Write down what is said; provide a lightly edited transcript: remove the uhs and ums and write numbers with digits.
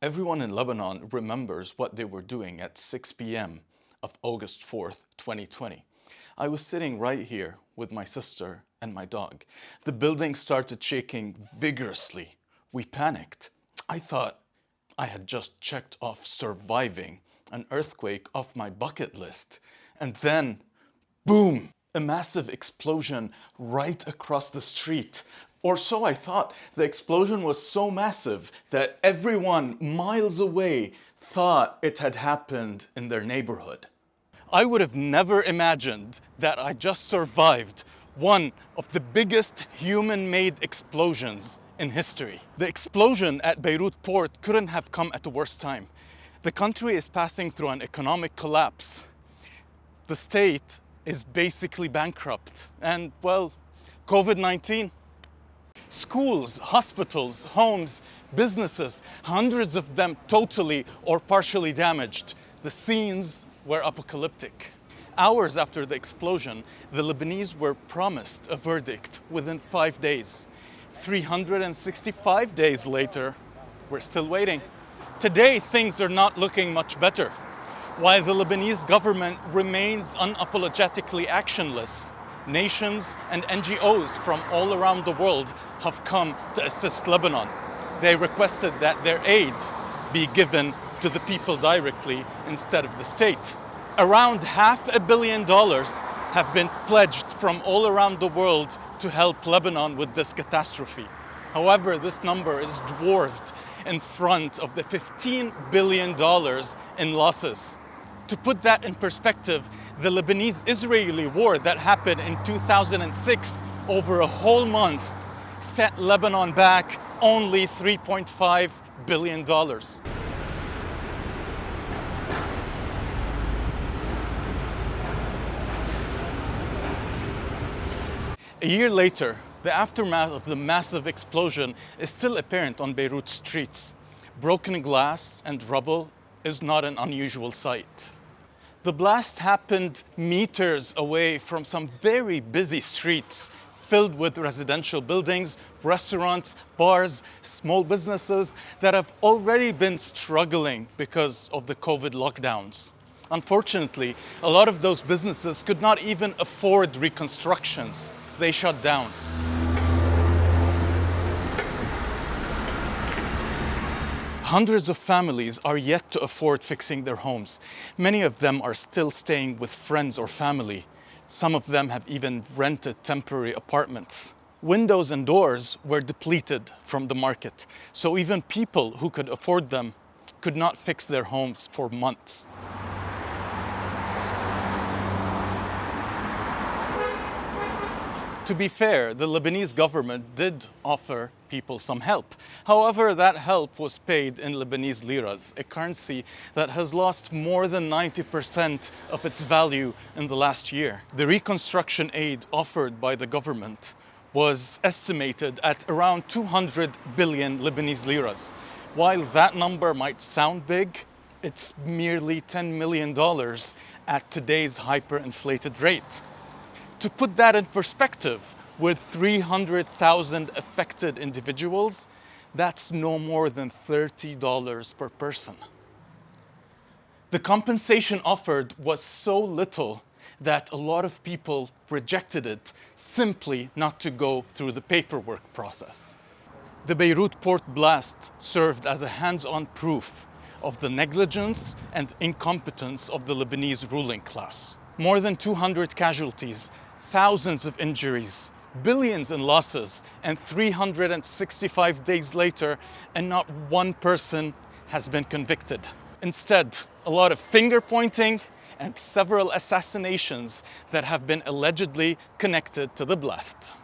Everyone in Lebanon remembers what they were doing at 6 p.m. of August 4th, 2020. I was sitting right here with my sister and my dog. The building started shaking vigorously. We panicked. I thought I had just checked off surviving an earthquake off my bucket list. And then, boom! A massive explosion right across the street. Or so I thought. The explosion was so massive that everyone miles away thought it had happened in their neighborhood. I would have never imagined that I just survived one of the biggest human-made explosions in history. The explosion at Beirut port couldn't have come at the worst time. The country is passing through an economic collapse. The state is basically bankrupt. And, well, COVID-19. Schools, hospitals, homes, businesses, hundreds of them totally or partially damaged. The scenes were apocalyptic. Hours after the explosion, the Lebanese were promised a verdict within 5 days. 365 days later, we're still waiting. Today, things are not looking much better. While the Lebanese government remains unapologetically actionless, nations and NGOs from all around the world have come to assist Lebanon. They requested that their aid be given to the people directly instead of the state. Around $500 million have been pledged from all around the world to help Lebanon with this catastrophe. However, this number is dwarfed in front of the $15 billion in losses. To put that in perspective, the Lebanese-Israeli war that happened in 2006 over a whole month set Lebanon back only $3.5 billion. A year later, the aftermath of the massive explosion is still apparent on Beirut streets. Broken glass and rubble is not an unusual sight. The blast happened meters away from some very busy streets filled with residential buildings, restaurants, bars, small businesses that have already been struggling because of the COVID lockdowns. Unfortunately, a lot of those businesses could not even afford reconstructions. They shut down. Hundreds of families are yet to afford fixing their homes. Many of them are still staying with friends or family. Some of them have even rented temporary apartments. Windows and doors were depleted from the market, so even people who could afford them could not fix their homes for months. To be fair, the Lebanese government did offer people some help. However, that help was paid in Lebanese liras, a currency that has lost more than 90% of its value in the last year. The reconstruction aid offered by the government was estimated at around 200 billion Lebanese liras. While that number might sound big, it's merely $10 million at today's hyperinflated rate. To put that in perspective, with 300,000 affected individuals, that's no more than $30 per person. The compensation offered was so little that a lot of people rejected it simply not to go through the paperwork process. The Beirut port blast served as a hands-on proof of the negligence and incompetence of the Lebanese ruling class. More than 200 casualties, thousands of injuries, billions in losses, and 365 days later, and not one person has been convicted. Instead, a lot of finger-pointing and several assassinations that have been allegedly connected to the blast.